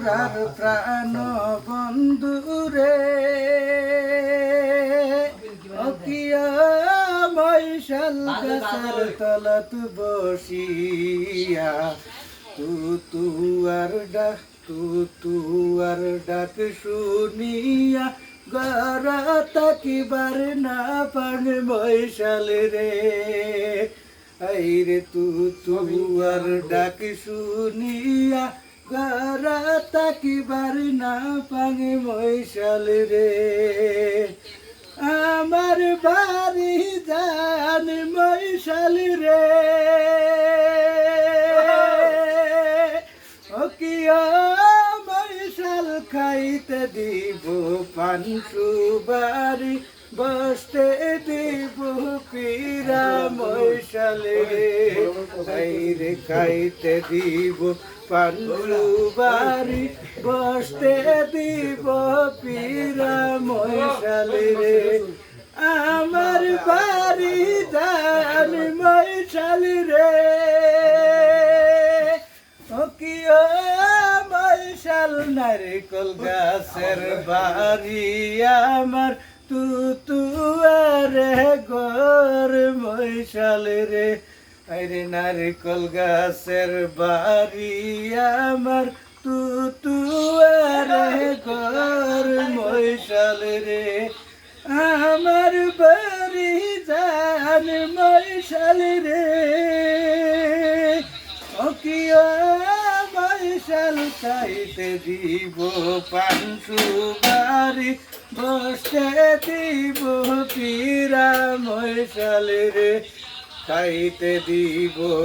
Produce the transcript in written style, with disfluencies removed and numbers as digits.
মোরার প্রাণ বন্ধু রে অকিয়া মৈশাল গাছের তলত বসিয়া তুয়ার ডাক শুনিয়া গড়া তাকিবার না পান মৈশাল রে আইরে তুয়ার ডাক শুনিয়া গড়া তাকিবার না পান মৈশাল রে আমার বাড়ি জান মৈশাল রে মৈশাল খাইতে দিব পান সুবারি বসতে দিব পীরা মৈশাল রে রে খাইতে দিব পান সুবারি বসতে দিব পীরা মৈশাল রে আমার বাড়ি জান মৈশাল রে মৈশাল নারিকল গাছের বাড়ি আমার তুয়ারে ঘর মৈশাল রে আরে নারিকল গাছের বাড়ি আমার তুয়ারে ঘর মৈশাল রে আমার বাড়ি জান মৈশাল রে মৈশাল খাইতে দিব পান সুবারি বসতে দিব পীরা মৈশাল রে খাইতে দিব